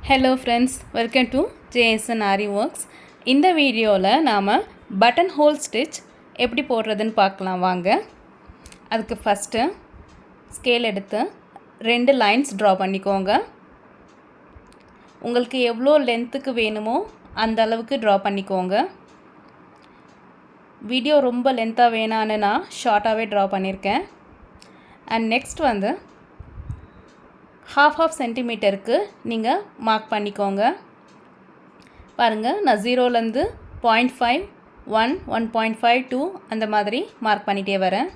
Hello friends, welcome to JSN Ari Works. இந்த வீடியோவில் நாம் பட்டன் ஹோல் ஸ்டிச் எப்படி போடுறதுன்னு பார்க்கலாம் வாங்க. அதுக்கு ஃபஸ்ட்டு ஸ்கேல் எடுத்து 2 லைன்ஸ் ட்ரா பண்ணிக்கோங்க. உங்களுக்கு எவ்வளோ லென்த்துக்கு வேணுமோ அந்த அளவுக்கு ட்ரா பண்ணிக்கோங்க. வீடியோ ரொம்ப லென்த்தாக வேணான்னு நான் ஷார்ட்டாகவே ட்ரா பண்ணியிருக்கேன். அண்ட் நெக்ஸ்ட் வந்து half சென்டிமீட்டருக்கு நீங்கள் மார்க் பண்ணிக்கோங்க. பாருங்கள், நான் 0லேருந்து 0.5 1 1.5 2 அந்த மாதிரி மார்க் பண்ணிகிட்டே வரேன்.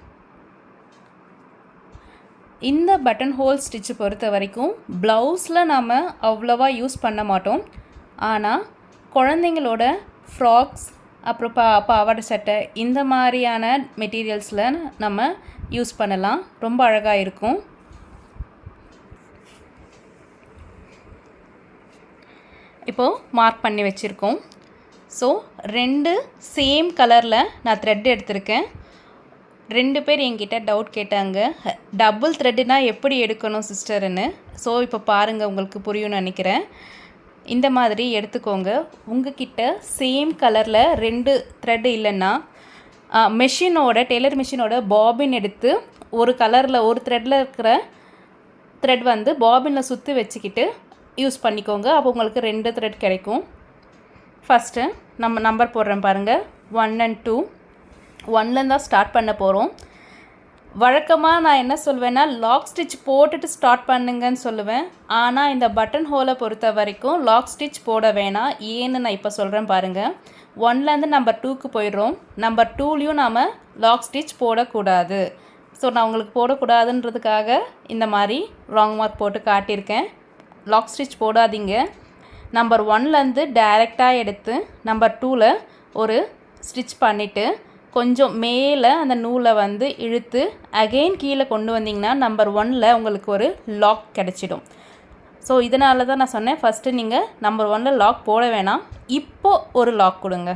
இந்த பட்டன் ஹோல் ஸ்டிச்சு பொறுத்த வரைக்கும் ப்ளவுஸில் நாம் அவ்வளோவா யூஸ் பண்ண மாட்டோம். ஆனால் குழந்தைங்களோட ஃப்ராக்ஸ் அப்புறம் பாவாடை சட்டை இந்த மாதிரியான மெட்டீரியல்ஸில் நம்ம யூஸ் பண்ணலாம். ரொம்ப அழகாக இருக்கும். இப்போது மார்க் பண்ணி வச்சுருக்கோம். ஸோ 2 சேம் கலரில் நான் த்ரெட் எடுத்திருக்கேன். 2 பேர் என்கிட்ட டவுட் கேட்டாங்க, டபுள் த்ரெட்டுனா எப்படி எடுக்கணும் சிஸ்டர்னு. ஸோ இப்போ பாருங்கள், உங்களுக்கு புரியும்னு நினைக்கிறேன். இந்த மாதிரி எடுத்துக்கோங்க. உங்ககிட்ட சேம் கலரில் 2 த்ரெட் இல்லைன்னா டெய்லர் மிஷினோட பாபின் எடுத்து ஒரு கலரில் ஒரு த்ரெட்டில் இருக்கிற த்ரெட் வந்து பாபினில் சுற்றி வச்சுக்கிட்டு யூஸ் பண்ணிக்கோங்க. அப்போ உங்களுக்கு 2 த்ரெட் கிடைக்கும். ஃபஸ்ட்டு நம்ம நம்பர் போடுறேன் பாருங்கள், 1 and 2. 1லேருந்து தான் ஸ்டார்ட் பண்ண போகிறோம். வழக்கமாக நான் என்ன சொல்வேன்னா லாக் ஸ்டிச் போட்டுட்டு ஸ்டார்ட் பண்ணுங்கன்னு சொல்லுவேன். ஆனால் இந்த பட்டன் ஹோலை பொறுத்த வரைக்கும் லாக் ஸ்டிச் போட வேணாம். ஏன்னு நான் இப்போ சொல்கிறேன் பாருங்கள். 1லேருந்து நம்பர் 2க்கு போயிடுறோம். நம்பர் 2லேயும் நாம் லாக் ஸ்டிச் போடக்கூடாது. ஸோ நான் உங்களுக்கு போடக்கூடாதுன்றதுக்காக இந்த மாதிரி ராங் மார்க் போட்டு காட்டியிருக்கேன். லாக் ஸ்டிச் போடாதீங்க. நம்பர் 1லேருந்து டைரெக்டாக எடுத்து நம்பர் 2ல் ஒரு ஸ்டிச் பண்ணிவிட்டு கொஞ்சம் மேலே அந்த நூலை வந்து இழுத்து அகெயின் கீழே கொண்டு வந்தீங்கன்னா நம்பர் 1ல் உங்களுக்கு ஒரு லாக் கிடச்சிடும். ஸோ இதனால தான் நான் சொன்னேன் ஃபஸ்ட்டு நீங்கள் நம்பர் 1ல் லாக் போட வேணாம், இப்போது ஒரு லாக் கொடுங்க.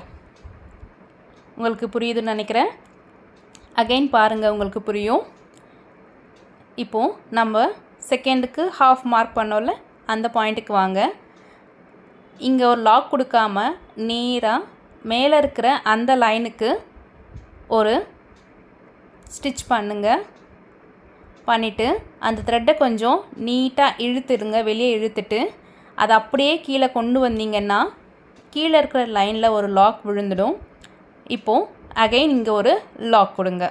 உங்களுக்கு புரியுதுன்னு நினைக்கிறேன். அகெயின் பாருங்கள், உங்களுக்கு புரியும். இப்போது நம்ம செகண்டுக்கு ஹாஃப் மார்க் பண்ணோம்ல, அந்த பாயிண்ட்டுக்கு வாங்க. இங்கே ஒரு லாக் கொடுக்காம நேராக மேலே இருக்கிற அந்த லைனுக்கு ஒரு ஸ்டிச் பண்ணிவிட்டு அந்த த்ரெட்டை கொஞ்சம் நீட்டாக இழுத்துடுங்க. வெளியே இழுத்துட்டு அதை அப்படியே கீழே கொண்டு வந்தீங்கன்னா கீழே இருக்கிற லைனில் ஒரு லாக் விழுந்துடும். இப்போது அகைன் இங்கே ஒரு லாக் கொடுங்க.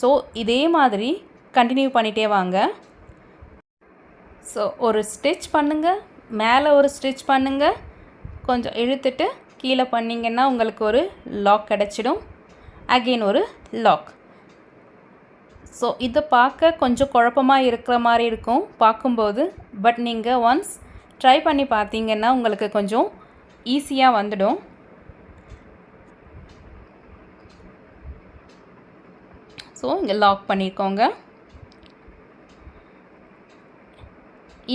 ஸோ இதே மாதிரி கண்டினியூ பண்ணிகிட்டே வாங்க. ஸோ ஒரு ஸ்டிச் பண்ணுங்கள், மேலே ஒரு ஸ்டிச் பண்ணுங்கள், கொஞ்சம் இழுத்துட்டு கீழே பண்ணிங்கன்னா உங்களுக்கு ஒரு லாக் கிடச்சிடும். அகெயின் ஒரு லாக். ஸோ இதை பார்க்க கொஞ்சம் குழப்பமாக இருக்கிற மாதிரி இருக்கும் பார்க்கும்போது. பட் நீங்கள் ஒன்ஸ் ட்ரை பண்ணி பார்த்தீங்கன்னா உங்களுக்கு கொஞ்சம் ஈஸியாக வந்துடும். ஸோ இங்கே லாக் பண்ணிக்கோங்க.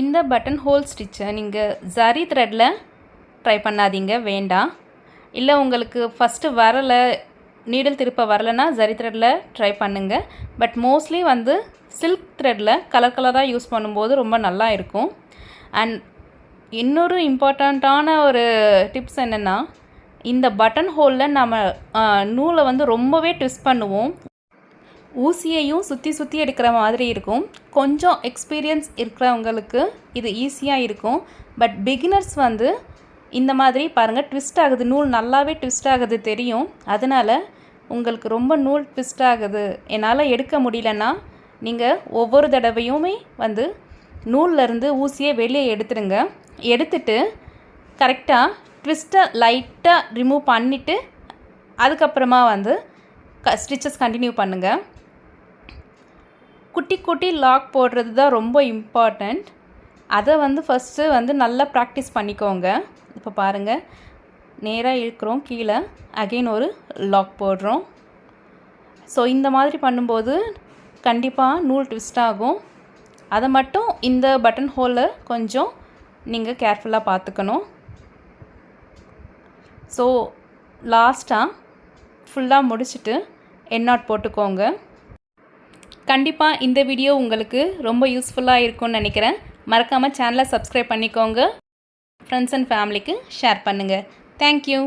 இந்த பட்டன் ஹோல் ஸ்டிச்சை நீங்கள் ஜரி த்ரெட்டில் ட்ரை பண்ணாதீங்க, வேண்டாம். இல்லை உங்களுக்கு ஃபஸ்ட்டு வரலை, நீடில் திருப்ப வரலைன்னா ஜரி த்ரெட்டில் ட்ரை பண்ணுங்கள். பட் மோஸ்ட்லி வந்து சில்க் த்ரெட்டில் கலராக யூஸ் பண்ணும்போது ரொம்ப நல்லா இருக்கும். அண்ட் இன்னொரு இம்பார்ட்டண்ட்டான ஒரு டிப்ஸ் என்னென்னா, இந்த பட்டன் ஹோலில் நம்ம நூலை வந்து ரொம்பவே ட்விஸ்ட் பண்ணுவோம். ஊசியையும் சுற்றி எடுக்கிற மாதிரி இருக்கும். கொஞ்சம் எக்ஸ்பீரியன்ஸ் இருக்கிறவங்களுக்கு இது ஈஸியாக இருக்கும். பட் பிகினர்ஸ் வந்து இந்த மாதிரி பாருங்கள், ட்விஸ்ட் ஆகுது, நூல் நல்லாவே ட்விஸ்ட் ஆகுது தெரியும். அதனால் உங்களுக்கு ரொம்ப நூல் ட்விஸ்ட் ஆகுது, என்னால் எடுக்க முடியலன்னா நீங்கள் ஒவ்வொரு தடவையுமே வந்து நூல்லேருந்து ஊசியை வெளியே எடுத்துடுங்க. எடுத்துட்டு கரெக்டாக ட்விஸ்ட்டை லைட்டாக ரிமூவ் பண்ணிவிட்டு அதுக்கப்புறமா வந்து ஸ்டிச்சஸ் கண்டினியூ பண்ணுங்கள். குட்டி லாக் போடுறது தான் ரொம்ப இம்பார்ட்டண்ட். அதை வந்து ஃபஸ்ட்டு வந்து நல்லா ப்ராக்டிஸ் பண்ணிக்கோங்க. இப்போ பாருங்கள், நேராக இழுக்கிறோம், கீழே அகெயின் ஒரு லாக் போடுறோம். ஸோ இந்த மாதிரி பண்ணும்போது கண்டிப்பாக நூல் ட்விஸ்ட் ஆகும். அதை மட்டும் இந்த பட்டன் ஹோலில் கொஞ்சம் நீங்கள் கேர்ஃபுல்லாக பார்த்துக்கணும். ஸோ லாஸ்ட்டாக ஃபுல்லாக முடிச்சுட்டு எண்ணாட் போட்டுக்கோங்க. கண்டிப்பாக இந்த வீடியோ உங்களுக்கு ரொம்ப யூஸ்ஃபுல்லாக இருக்கும்னு நினைக்கிறேன். மறக்காமல் சேனலை சப்ஸ்கிரைப் பண்ணிக்கோங்க. ஃப்ரெண்ட்ஸ் அண்ட் ஃபேமிலிக்கு ஷேர் பண்ணுங்கள். தேங்க்யூ.